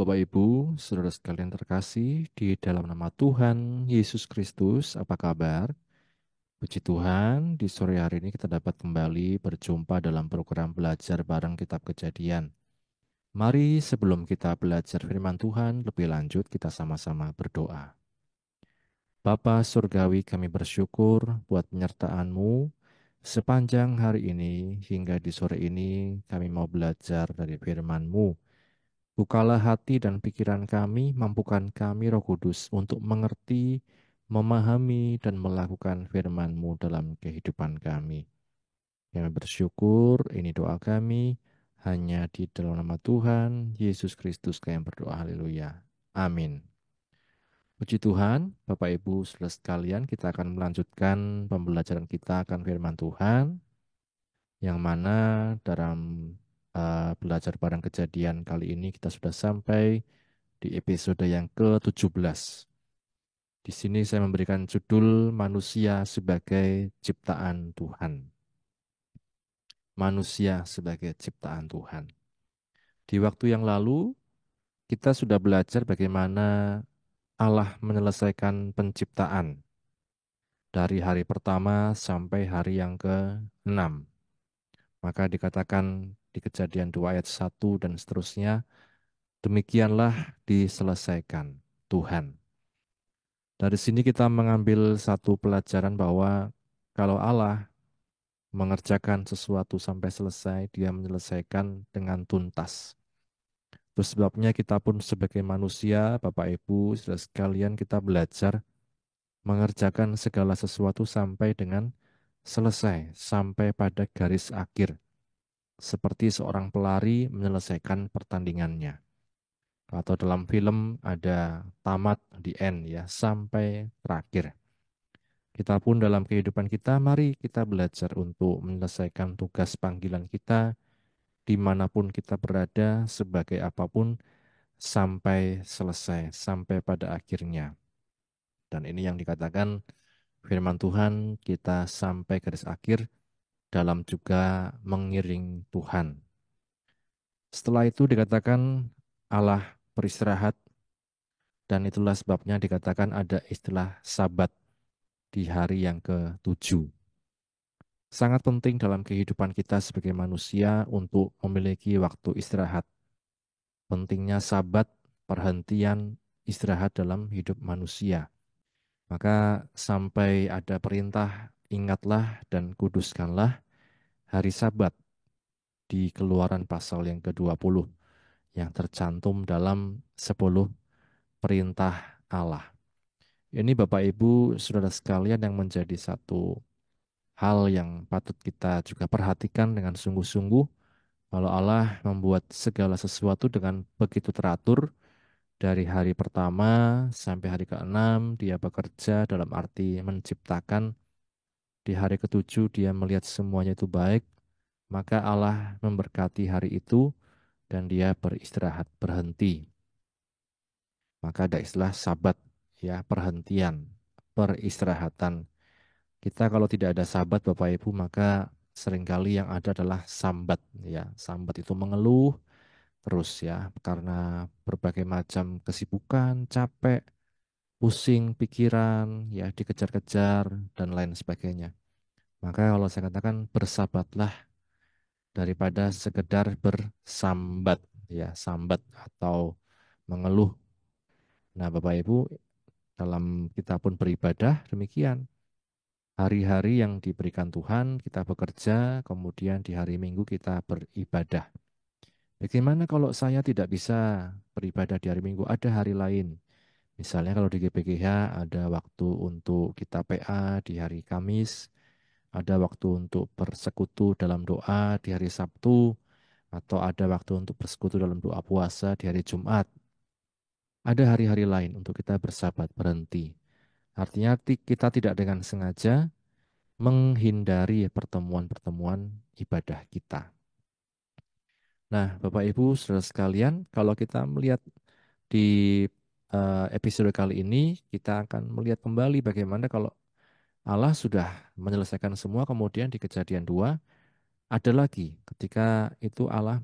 Bapak Ibu, saudara sekalian terkasih, di dalam nama Tuhan Yesus Kristus, apa kabar? Puji Tuhan, di sore hari ini kita dapat kembali berjumpa dalam program belajar bareng Kitab Kejadian. Mari sebelum kita belajar firman Tuhan, lebih lanjut kita sama-sama berdoa. Bapa Surgawi, kami bersyukur buat penyertaan-Mu sepanjang hari ini hingga di sore ini kami mau belajar dari firman-Mu. Bukalah hati dan pikiran kami, mampukan kami Roh Kudus untuk mengerti, memahami, dan melakukan firman-Mu dalam kehidupan kami. Kami bersyukur, ini doa kami, hanya di dalam nama Tuhan, Yesus Kristus kami berdoa, haleluya. Amin. Puji Tuhan, Bapak Ibu saudara sekalian, kita akan melanjutkan pembelajaran kita akan firman Tuhan, yang mana dalam belajar bareng kejadian kali ini kita sudah sampai di episode yang ke-17. Di sini saya memberikan judul manusia sebagai ciptaan Tuhan. Manusia sebagai ciptaan Tuhan. Di waktu yang lalu, kita sudah belajar bagaimana Allah menyelesaikan penciptaan dari hari pertama sampai hari yang ke-6. Maka dikatakan di Kejadian 2 ayat 1 dan seterusnya, demikianlah diselesaikan Tuhan. Dari sini kita mengambil satu pelajaran bahwa kalau Allah mengerjakan sesuatu sampai selesai, dia menyelesaikan dengan tuntas. Itu sebabnya kita pun sebagai manusia, Bapak Ibu, saudara sekalian, kita belajar mengerjakan segala sesuatu sampai dengan selesai, sampai pada garis akhir. Seperti seorang pelari menyelesaikan pertandingannya. Atau dalam film ada tamat, di end ya, sampai terakhir. Kita pun dalam kehidupan kita, mari kita belajar untuk menyelesaikan tugas panggilan kita, dimanapun kita berada, sebagai apapun, sampai selesai, sampai pada akhirnya. Dan ini yang dikatakan firman Tuhan, kita sampai garis akhir dalam juga mengiring Tuhan. Setelah itu dikatakan Allah beristirahat, dan itulah sebabnya dikatakan ada istilah Sabat di hari yang ke-7. Sangat penting dalam kehidupan kita sebagai manusia untuk memiliki waktu istirahat. Pentingnya Sabat, perhentian istirahat dalam hidup manusia. Maka sampai ada perintah, ingatlah dan kuduskanlah hari Sabat di Keluaran pasal yang ke-20 yang tercantum dalam 10 perintah Allah. Ini Bapak Ibu Saudara sekalian yang menjadi satu hal yang patut kita juga perhatikan dengan sungguh-sungguh. Kalau Allah membuat segala sesuatu dengan begitu teratur, dari hari pertama sampai hari ke-6, dia bekerja dalam arti menciptakan. Di hari ke-7, dia melihat semuanya itu baik, maka Allah memberkati hari itu, dan dia beristirahat, berhenti. Maka ada istilah sabat, ya, perhentian, peristirahatan. Kita kalau tidak ada sabat Bapak Ibu, maka seringkali yang ada adalah sambat, ya. Sambat itu mengeluh terus, ya, karena berbagai macam kesibukan, capek, pusing pikiran, ya, dikejar-kejar dan lain sebagainya. Maka kalau saya katakan bersabatlah daripada sekedar bersambat, ya, sambat atau mengeluh. Nah, Bapak Ibu, dalam kita pun beribadah demikian. Hari-hari yang diberikan Tuhan kita bekerja, kemudian di hari Minggu kita beribadah. Bagaimana kalau saya tidak bisa beribadah di hari Minggu? Ada hari lain. Misalnya kalau di GPGH ada waktu untuk kita PA di hari Kamis, ada waktu untuk bersekutu dalam doa di hari Sabtu, atau ada waktu untuk bersekutu dalam doa puasa di hari Jumat. Ada hari-hari lain untuk kita bersabat, berhenti. Artinya kita tidak dengan sengaja menghindari pertemuan-pertemuan ibadah kita. Nah, Bapak Ibu, saudara sekalian, kalau kita melihat di episode kali ini, kita akan melihat kembali bagaimana kalau Allah sudah menyelesaikan semua, kemudian di Kejadian 2, ada lagi ketika itu Allah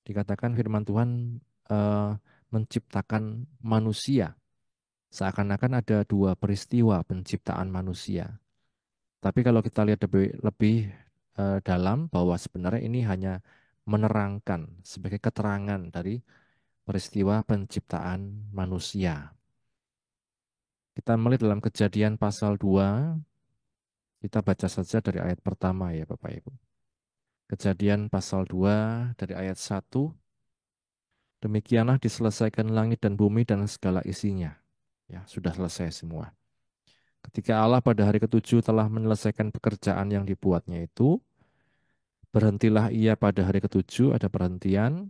dikatakan firman Tuhan eh, menciptakan manusia. Seakan-akan ada dua peristiwa penciptaan manusia. Tapi kalau kita lihat lebih dalam bahwa sebenarnya ini hanya menerangkan sebagai keterangan dari peristiwa penciptaan manusia. Kita melihat dalam Kejadian pasal 2, kita baca saja dari ayat pertama ya Bapak Ibu. Kejadian pasal 2 dari ayat 1, demikianlah diselesaikan langit dan bumi dan segala isinya. Ya, sudah selesai semua. Ketika Allah pada hari ketujuh telah menyelesaikan pekerjaan yang dibuatnya itu, berhentilah ia pada hari ketujuh, ada perhentian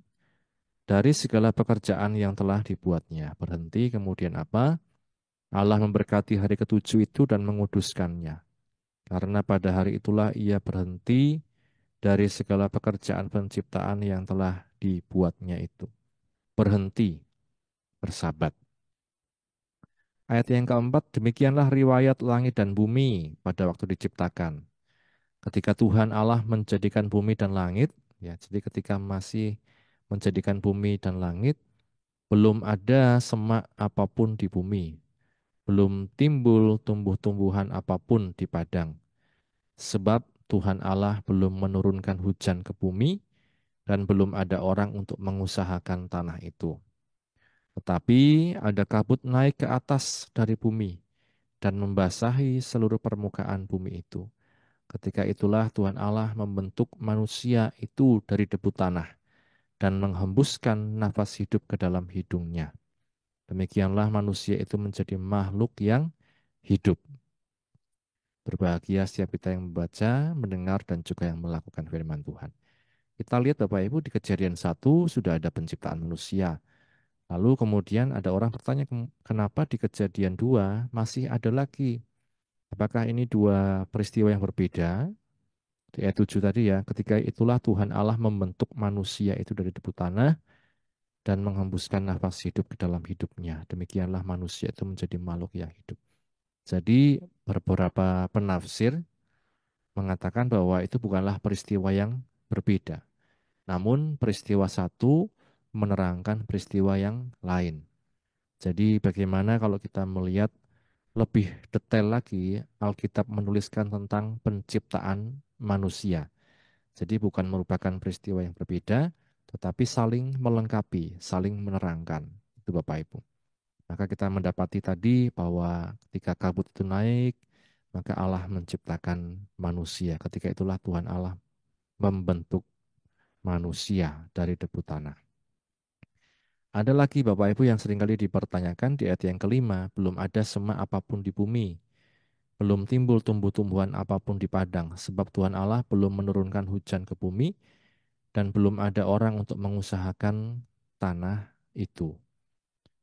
dari segala pekerjaan yang telah dibuatnya. Berhenti, kemudian apa? Allah memberkati hari ketujuh itu dan menguduskannya. Karena pada hari itulah ia berhenti dari segala pekerjaan penciptaan yang telah dibuatnya itu. Berhenti, bersabat. Ayat yang keempat, demikianlah riwayat langit dan bumi pada waktu diciptakan. Ketika Tuhan Allah menjadikan bumi dan langit, ya, jadi ketika masih menjadikan bumi dan langit, belum ada semak apapun di bumi, belum timbul tumbuh-tumbuhan apapun di padang. Sebab Tuhan Allah belum menurunkan hujan ke bumi dan belum ada orang untuk mengusahakan tanah itu. Tetapi ada kabut naik ke atas dari bumi dan membasahi seluruh permukaan bumi itu. Ketika itulah Tuhan Allah membentuk manusia itu dari debu tanah dan menghembuskan nafas hidup ke dalam hidungnya. Demikianlah manusia itu menjadi makhluk yang hidup. Berbahagia setiap kita yang membaca, mendengar, dan juga yang melakukan firman Tuhan. Kita lihat Bapak Ibu di Kejadian 1 sudah ada penciptaan manusia. Lalu kemudian ada orang bertanya, kenapa di Kejadian 2 masih ada lagi? Apakah ini dua peristiwa yang berbeda? Di ayat 7 tadi ya, ketika itulah Tuhan Allah membentuk manusia itu dari debu tanah dan menghembuskan nafas hidup ke dalam hidupnya. Demikianlah manusia itu menjadi makhluk yang hidup. Jadi beberapa penafsir mengatakan bahwa itu bukanlah peristiwa yang berbeda. Namun peristiwa satu menerangkan peristiwa yang lain. Jadi bagaimana kalau kita melihat lebih detail lagi, Alkitab menuliskan tentang penciptaan manusia. Jadi bukan merupakan peristiwa yang berbeda, tetapi saling melengkapi, saling menerangkan. Itu Bapak Ibu. Maka kita mendapati tadi bahwa ketika kabut itu naik, maka Allah menciptakan manusia. Ketika itulah Tuhan Allah membentuk manusia dari debu tanah. Ada lagi Bapak Ibu yang seringkali dipertanyakan di ayat yang kelima, belum ada semak apapun di bumi, belum timbul tumbuh-tumbuhan apapun di padang, sebab Tuhan Allah belum menurunkan hujan ke bumi, dan belum ada orang untuk mengusahakan tanah itu.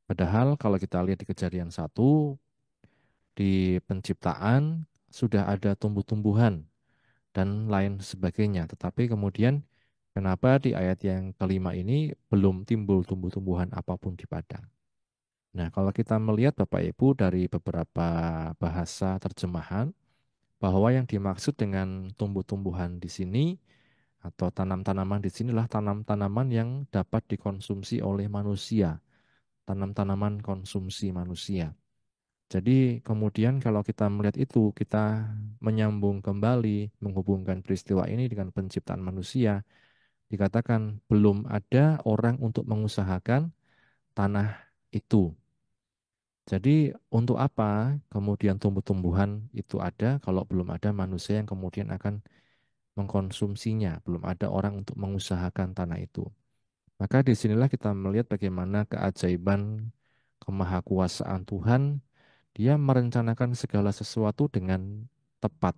Padahal kalau kita lihat di Kejadian 1, di penciptaan sudah ada tumbuh-tumbuhan dan lain sebagainya. Tetapi kemudian kenapa di ayat yang kelima ini belum timbul tumbuh-tumbuhan apapun di padang? Nah, kalau kita melihat Bapak Ibu dari beberapa bahasa terjemahan, bahwa yang dimaksud dengan tumbuh-tumbuhan di sini atau tanam-tanaman di sinilah tanam-tanaman yang dapat dikonsumsi oleh manusia, tanam-tanaman konsumsi manusia. Jadi kemudian kalau kita melihat itu, kita menyambung kembali, menghubungkan peristiwa ini dengan penciptaan manusia, dikatakan belum ada orang untuk mengusahakan tanah itu. Jadi untuk apa kemudian tumbuh-tumbuhan itu ada kalau belum ada manusia yang kemudian akan mengkonsumsinya, belum ada orang untuk mengusahakan tanah itu. Maka disinilah kita melihat bagaimana keajaiban kemahakuasaan Tuhan. Dia merencanakan segala sesuatu dengan tepat.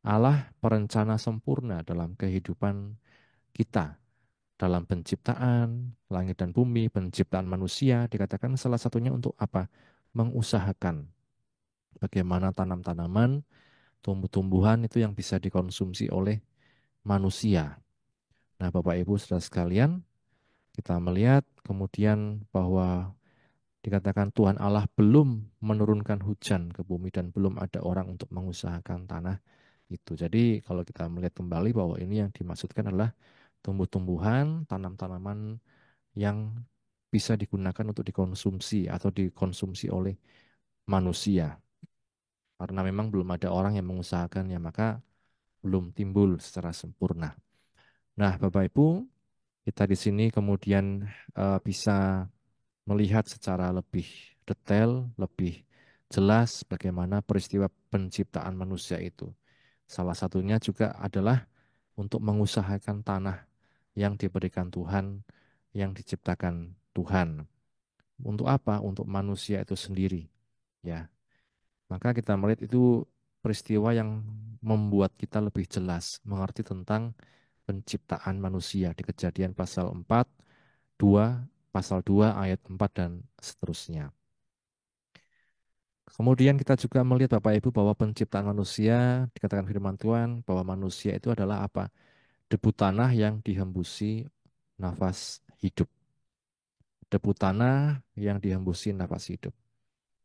Allah perencana sempurna dalam kehidupan kita. Dalam penciptaan langit dan bumi, penciptaan manusia, dikatakan salah satunya untuk apa? Mengusahakan bagaimana tanam-tanaman, tumbuh-tumbuhan itu yang bisa dikonsumsi oleh manusia. Nah, Bapak Ibu Saudara sekalian, kita melihat kemudian bahwa dikatakan Tuhan Allah belum menurunkan hujan ke bumi dan belum ada orang untuk mengusahakan tanah itu. Jadi kalau kita melihat kembali bahwa ini yang dimaksudkan adalah tumbuh-tumbuhan, tanam-tanaman yang bisa digunakan untuk dikonsumsi atau dikonsumsi oleh manusia. Karena memang belum ada orang yang mengusahakannya, maka belum timbul secara sempurna. Nah, Bapak Ibu, kita di sini kemudian bisa melihat secara lebih detail, lebih jelas bagaimana peristiwa penciptaan manusia itu. Salah satunya juga adalah untuk mengusahakan tanah yang diberikan Tuhan, yang diciptakan Tuhan. Untuk apa? Untuk manusia itu sendiri. Ya, maka kita melihat itu peristiwa yang membuat kita lebih jelas mengerti tentang penciptaan manusia di Kejadian pasal 4, 2, pasal 2 ayat 4 dan seterusnya. Kemudian kita juga melihat Bapak Ibu bahwa penciptaan manusia dikatakan firman Tuhan bahwa manusia itu adalah apa? Debu tanah yang dihembusi nafas hidup. Debu tanah yang dihembusi nafas hidup.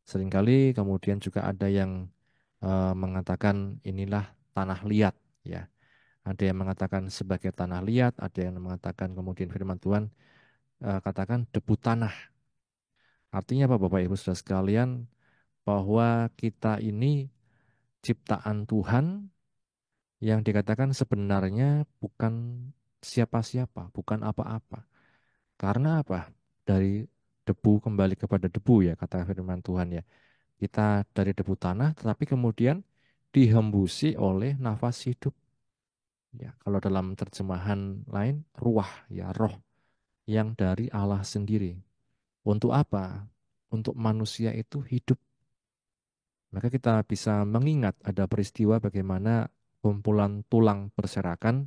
Seringkali kemudian juga ada yang mengatakan inilah tanah liat, ya. Ada yang mengatakan sebagai tanah liat, ada yang mengatakan kemudian firman Tuhan katakan debu tanah. Artinya apa Bapak Ibu Saudara sekalian? Bahwa kita ini ciptaan Tuhan yang dikatakan sebenarnya bukan siapa-siapa, bukan apa-apa. Karena apa? Dari debu kembali kepada debu ya, kata firman Tuhan ya. Kita dari debu tanah, tetapi kemudian dihembusi oleh nafas hidup. Ya, kalau dalam terjemahan lain, ruah ya, roh yang dari Allah sendiri. Untuk apa? Untuk manusia itu hidup. Maka kita bisa mengingat ada peristiwa bagaimana kumpulan tulang berserakan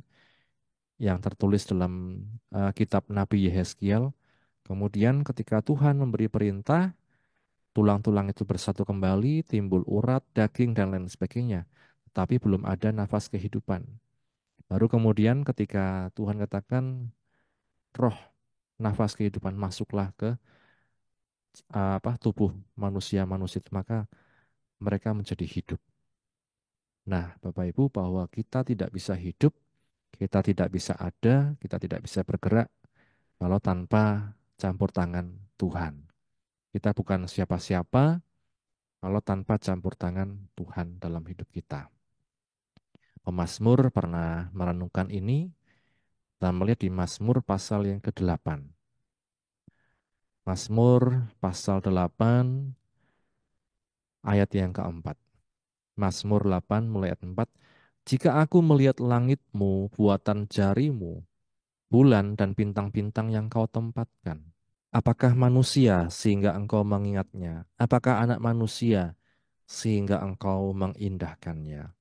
yang tertulis dalam kitab Nabi Yehezkiel. Kemudian ketika Tuhan memberi perintah, tulang-tulang itu bersatu kembali, timbul urat, daging, dan lain sebagainya. Tapi belum ada nafas kehidupan. Baru kemudian ketika Tuhan katakan roh nafas kehidupan masuklah ke tubuh manusia-manusia itu, maka mereka menjadi hidup. Nah, Bapak Ibu, bahwa kita tidak bisa hidup, kita tidak bisa ada, kita tidak bisa bergerak kalau tanpa campur tangan Tuhan. Kita bukan siapa-siapa kalau tanpa campur tangan Tuhan dalam hidup kita. Pemazmur pernah merenungkan ini, kita melihat di Mazmur pasal yang ke-8. Mazmur pasal 8 ayat yang keempat. Mazmur 8 mulai ayat 4. Jika aku melihat langitmu, buatan jarimu, bulan dan bintang-bintang yang kau tempatkan. Apakah manusia sehingga engkau mengingatnya? Apakah anak manusia sehingga engkau mengindahkannya?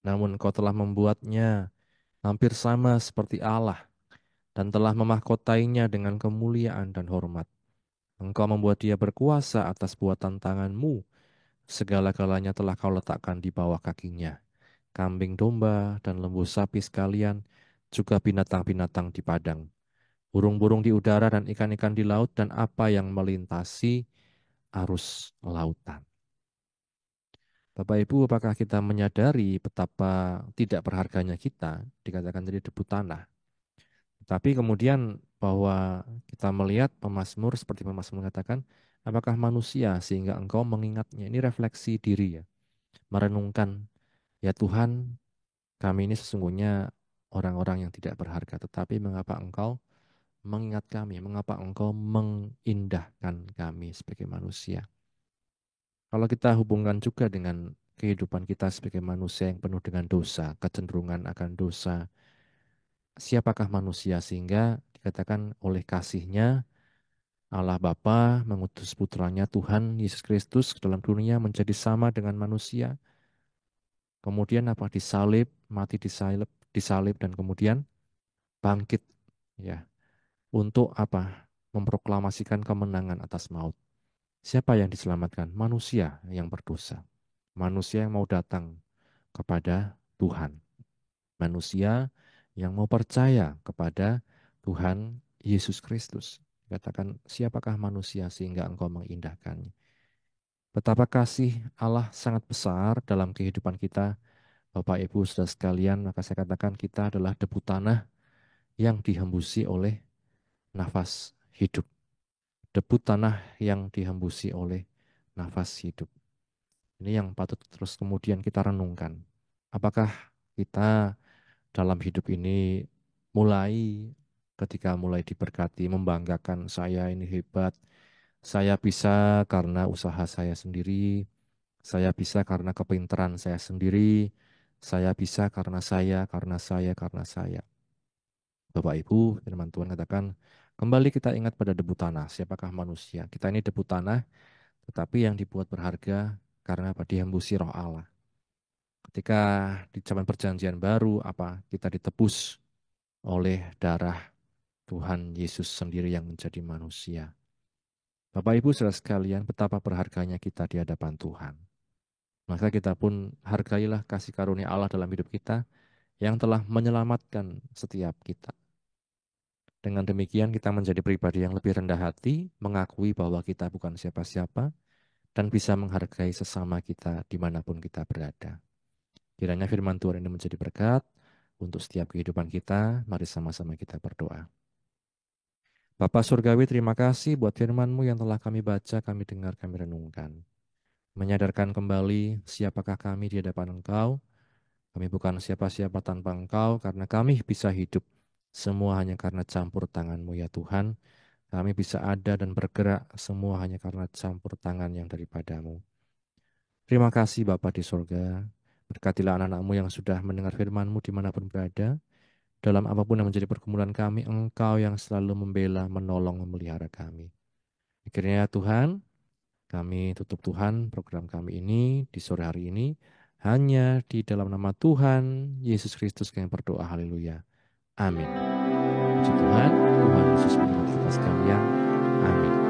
Namun engkau telah membuatnya hampir sama seperti Allah dan telah memahkotainya dengan kemuliaan dan hormat. Engkau membuat dia berkuasa atas buatan tanganmu. Segala-galanya telah kau letakkan di bawah kakinya. Kambing domba dan lembu sapi sekalian, juga binatang-binatang di padang. Burung-burung di udara dan ikan-ikan di laut dan apa yang melintasi arus lautan. Bapak Ibu, apakah kita menyadari betapa tidak berharganya kita, dikatakan jadi debu tanah. Tapi kemudian bahwa kita melihat pemazmur seperti pemazmur mengatakan, apakah manusia sehingga engkau mengingatnya. Ini refleksi diri ya, merenungkan, ya Tuhan, kami ini sesungguhnya orang-orang yang tidak berharga, tetapi mengapa engkau mengingat kami, mengapa engkau mengindahkan kami sebagai manusia. Kalau kita hubungkan juga dengan kehidupan kita sebagai manusia yang penuh dengan dosa, kecenderungan akan dosa, siapakah manusia sehingga dikatakan oleh kasihnya Allah Bapa mengutus putranya Tuhan Yesus Kristus ke dalam dunia menjadi sama dengan manusia. Kemudian apa? Disalib, mati disalib, disalib dan kemudian bangkit ya. Untuk apa? Memproklamasikan kemenangan atas maut. Siapa yang diselamatkan? Manusia yang berdosa. Manusia yang mau datang kepada Tuhan. Manusia yang mau percaya kepada Tuhan Yesus Kristus. Katakan, siapakah manusia sehingga engkau mengindahkannya? Betapa kasih Allah sangat besar dalam kehidupan kita, Bapak Ibu Saudara sekalian, maka saya katakan kita adalah debu tanah yang dihembusi oleh nafas hidup, debu tanah yang dihembusi oleh nafas hidup. Ini yang patut terus kemudian kita renungkan. Apakah kita dalam hidup ini mulai ketika mulai diberkati, membanggakan saya ini hebat, saya bisa karena usaha saya sendiri, saya bisa karena kepintaran saya sendiri, saya bisa karena saya, karena saya, karena saya. Bapak Ibu, firman Tuhan katakan, kembali kita ingat pada debu tanah. Siapakah manusia? Kita ini debu tanah, tetapi yang dibuat berharga karena apa? Dihembusi roh Allah. Ketika di zaman perjanjian baru, apa? Kita ditebus oleh darah Tuhan Yesus sendiri yang menjadi manusia. Bapak Ibu saudara sekalian, betapa berharganya kita di hadapan Tuhan. Maka kita pun hargailah kasih karunia Allah dalam hidup kita yang telah menyelamatkan setiap kita. Dengan demikian kita menjadi pribadi yang lebih rendah hati, mengakui bahwa kita bukan siapa-siapa, dan bisa menghargai sesama kita dimanapun kita berada. Kiranya firman Tuhan ini menjadi berkat untuk setiap kehidupan kita. Mari sama-sama kita berdoa. Bapa Surgawi, terima kasih buat firman-Mu yang telah kami baca, kami dengar, kami renungkan. Menyadarkan kembali siapakah kami di hadapan Engkau. Kami bukan siapa-siapa tanpa Engkau, karena kami bisa hidup semua hanya karena campur tangan-Mu ya Tuhan. Kami bisa ada dan bergerak semua hanya karena campur tangan yang daripada-Mu. Terima kasih Bapa di sorga. Berkatilah anak-anak-Mu yang sudah mendengar firman-Mu dimanapun berada. Dalam apapun yang menjadi pergumulan kami, Engkau yang selalu membela, menolong, memelihara kami. Akhirnya Tuhan, kami tutup Tuhan program kami ini di sore hari ini. Hanya di dalam nama Tuhan Yesus Kristus kami berdoa. Haleluya. Amin. Puji Tuhan, Tuhan Yesus memberkati kita sekalian. Amin.